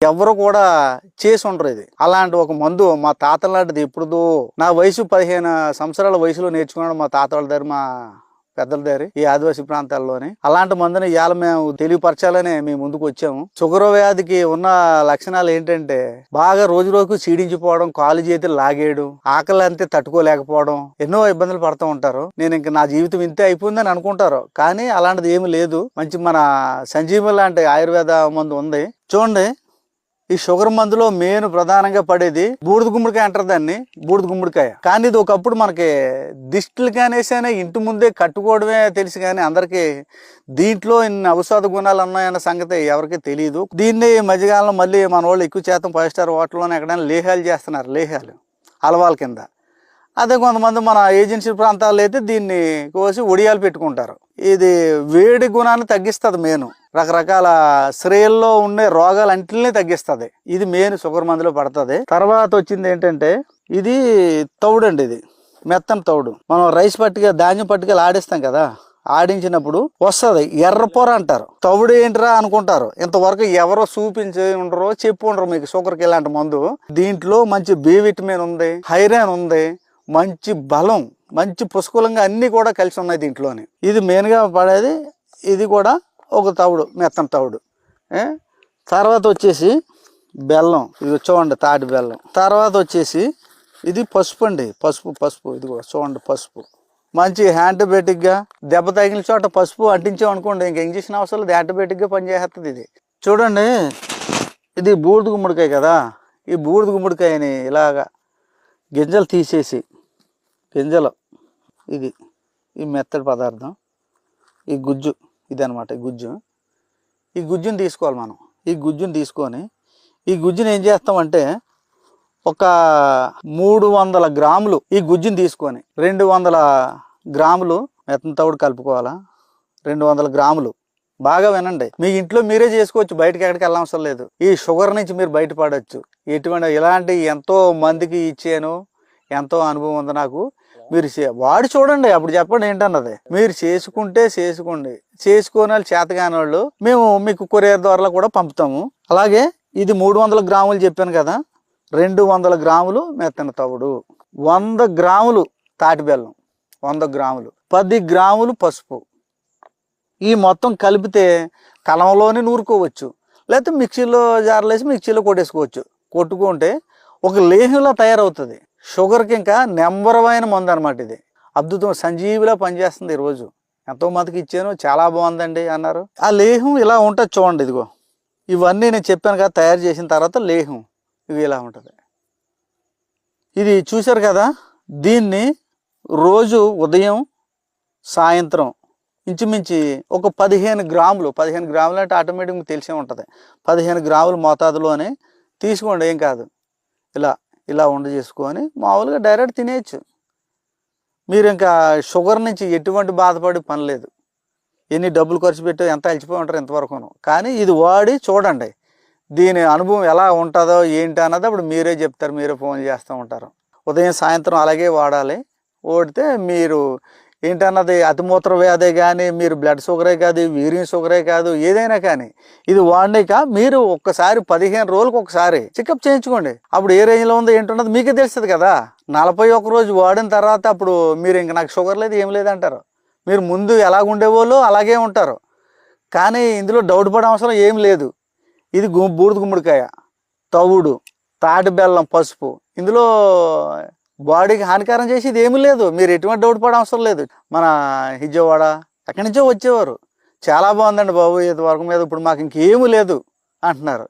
ఎవరు కూడా చేసి ఉండరు. ఇది అలాంటి ఒక మందు మా తాతల లాంటిది. ఎప్పుడుదో నా వయసు 15 సంవత్సరాల వయసులో నేర్చుకున్నాడు మా తాత వాళ్ళ దగ్గర, మా పెద్దల దగ్గర, ఈ ఆదివాసీ ప్రాంతాల్లోనే. అలాంటి మందుని ఇవాళ మేము తెలియపరచాలని మేము ముందుకు వచ్చాము. షుగర్ వ్యాధికి ఉన్న లక్షణాలు ఏంటంటే బాగా రోజు రోజుకు చీడించిపోవడం, కాలు చేతులు లాగేయడం, ఆకలి అంతే తట్టుకోలేకపోవడం, ఎన్నో ఇబ్బందులు పడుతూ ఉంటారు. నేను ఇంక నా జీవితం ఇంతే అయిపోయిందని అనుకుంటారు. కానీ అలాంటిది ఏమి లేదు. మంచి మన సంజీవన్ లాంటి ఆయుర్వేద మందు ఉంది. చూడండి, ఈ షుగర్ మందులో మెయిన్ ప్రధానంగా పడేది బూడిద గుమ్మడికాయ అంటారు దాన్ని, బూడిద గుమ్మడికాయ. కానీ ఇది ఒకప్పుడు మనకి దిష్టిలు కానేసైనా ఇంటి ముందే కట్టుకోవడమే తెలుసు, కానీ అందరికి దీంట్లో ఇన్ని ఔషధ గుణాలు ఉన్నాయన్న సంగతి ఎవరికి తెలియదు. దీన్ని మధ్యకాలంలో మళ్ళీ మన వాళ్ళు ఎక్కువ శాతం 5 స్టార్ హోటల్లోనే ఎక్కడైనా లేహాలు చేస్తున్నారు, లేహాలు అలవాల కింద. అదే కొంతమంది మన ఏజెన్సీ ప్రాంతాల్లో అయితే దీన్ని కోసి ఒడియాలు పెట్టుకుంటారు. ఇది వేడి గుణాన్ని తగ్గిస్తుంది. మెయిన్ రకరకాల స్త్రీల్లో ఉండే రోగాలన్నింటినీ తగ్గిస్తుంది. ఇది మెయిన్ షుగర్ మందులో పడుతుంది. తర్వాత వచ్చింది ఏంటంటే ఇది తౌడు అండి. ఇది మెత్తని తౌడు. మనం రైస్ పట్టుక ధాన్యం పట్టుకెళ్ళి ఆడిస్తాం కదా, ఆడించినప్పుడు వస్తుంది ఎర్రపొర అంటారు. తౌడు ఏంటిరా అనుకుంటారు. ఇంతవరకు ఎవరో చూపించి ఉండరో చెప్పు ఉండరు మీకు షుగర్కి ఇలాంటి మందు. దీంట్లో మంచి బి విటమిన్ ఉంది, ఐరన్ ఉంది, మంచి బలం, మంచి పుష్కలంగా అన్ని కూడా కలిసి ఉన్నాయి దీంట్లోని. ఇది మెయిన్గా పడేది. ఇది కూడా ఒక తవుడు, మెత్తని తవుడు. తర్వాత వచ్చేసి బెల్లం. ఇది చూడండి, తాటి బెల్లం. తర్వాత వచ్చేసి ఇది పసుపు అండి, పసుపు. ఇది కూడా చూడండి, పసుపు మంచి యాంటీబయాటిక్గా, దెబ్బ తగిలిన చోట పసుపు అంటించామనుకోండి ఇంక ఇంజక్షన్ అవసరం లేదు, యాంటీబయాటిక్గా పనిచేస్తుంది ఇది. చూడండి, ఇది బూడిద గుమ్మడికాయ కదా. ఈ బూడిద గుమ్మడికాయని ఇలాగా గింజలు తీసేసి, గింజలు ఇది ఈ మెత్తడి పదార్థం, ఈ గుజ్జు ఇది అనమాట. ఈ గుజ్జుని తీసుకోవాలి మనం. ఈ గుజ్జుని తీసుకొని ఈ గుజ్జుని ఏం చేస్తామంటే ఒక 300 గ్రాములు ఈ గుజ్జుని తీసుకొని 200 గ్రాములు మెత్తని తవుడు కలుపుకోవాలా. 200 గ్రాములు. బాగా వినండి, మీ ఇంట్లో మీరే చేసుకోవచ్చు, బయటకి ఎక్కడికి వెళ్ళవసరం లేదు. ఈ షుగర్ నుంచి మీరు బయటపడవచ్చు. ఎటువంటి ఇలాంటి ఎంతో మందికి ఇచ్చాను, ఎంతో అనుభవం ఉంది నాకు. మీరు వాడి చూడండి, అప్పుడు చెప్పండి ఏంటన్నది. మీరు చేసుకోండి, చేసుకోని వాళ్ళు, చేతగాని వాళ్ళు మేము మీకు కొరియర్ ద్వారా కూడా పంపుతాము. అలాగే ఇది 300 గ్రాములు చెప్పాను కదా, 200 గ్రాములు మెత్తని తవుడు, 100 గ్రాములు తాటి బెల్లం, 100 గ్రాములు, 10 గ్రాములు పసుపు. ఈ మొత్తం కలిపితే కలంలోనే నూరుకోవచ్చు, లేకపోతే మిక్సీలో జార్లు వేసి మిక్సీలో కొట్టేసుకోవచ్చు. కొట్టుకుంటే ఒక లేహంలో తయారవుతుంది. షుగర్కి ఇంకా నెంబర్ 1 మందు అనమాట. ఇది అద్భుతం, సంజీవిలా పనిచేస్తుంది. ఈరోజు ఎంతో మందికి ఇచ్చాను, చాలా బాగుందండి అన్నారు. ఆ లేహం ఇలా ఉంటుంది చూడండి. ఇదిగో ఇవన్నీ నేను చెప్పాను కదా, తయారు చేసిన తర్వాత లేహం ఇవి ఇలా ఉంటుంది. ఇది చూశారు కదా, దీన్ని రోజు ఉదయం సాయంత్రం ఇంచుమించి ఒక 15 గ్రాములు అంటే ఆటోమేటిక్గా తెలిసే ఉంటుంది. 15 గ్రాములు మోతాదులోనే తీసుకోండి, ఏం కాదు. ఇలా ఉండ చేసుకొని మామూలుగా డైరెక్ట్ తినేయచ్చు. మీరు ఇంకా షుగర్ నుంచి ఎటువంటి బాధపడే పని లేదు. ఎన్ని డబ్బులు ఖర్చు పెట్టి ఎంత అలసిపోయి ఉంటారు ఇంతవరకును. కానీ ఇది వాడి చూడండి, దీని అనుభవం ఎలా ఉంటుందో ఏంటి అన్నది అప్పుడు మీరే చెప్తారు, మీరే ఫోన్ చేస్తూ ఉంటారు. ఉదయం సాయంత్రం అలాగే వాడాలి. వాడితే మీరు ఏంటన్నది అతిమూత్ర వ్యాధి కానీ, మీరు బ్లడ్ షుగరే కాదు, యూరిన్ షుగరే కాదు, ఏదైనా కానీ ఇది వాడినాక మీరు ఒక్కసారి 15 రోజులకు ఒకసారి చెకప్ చేయించుకోండి. అప్పుడు ఏ రేంజ్లో ఉందో ఏంటున్నది మీకే తెలుస్తుంది కదా. 41 రోజు వాడిన తర్వాత అప్పుడు మీరు ఇంక నాకు షుగర్ లేదు ఏం లేదంటారు. మీరు ముందు ఎలాగుండేవాళ్ళు అలాగే ఉంటారు. కానీ ఇందులో డౌట్ పడే అవసరం ఏం లేదు. ఇది బూడిద గుమ్మడికాయ, తవుడు, తాటి బెల్లం, పసుపు. ఇందులో బాడీకి హానికారం చేసేది ఏమీ లేదు. మీరు ఎటువంటి డౌట్ పడే అవసరం లేదు. మన విజయవాడ ఎక్కడి నుంచో వచ్చేవారు, చాలా బాగుందండి బాబు ఇది వరకు మీద, ఇప్పుడు మాకు ఇంకేమీ లేదు అంటున్నారు.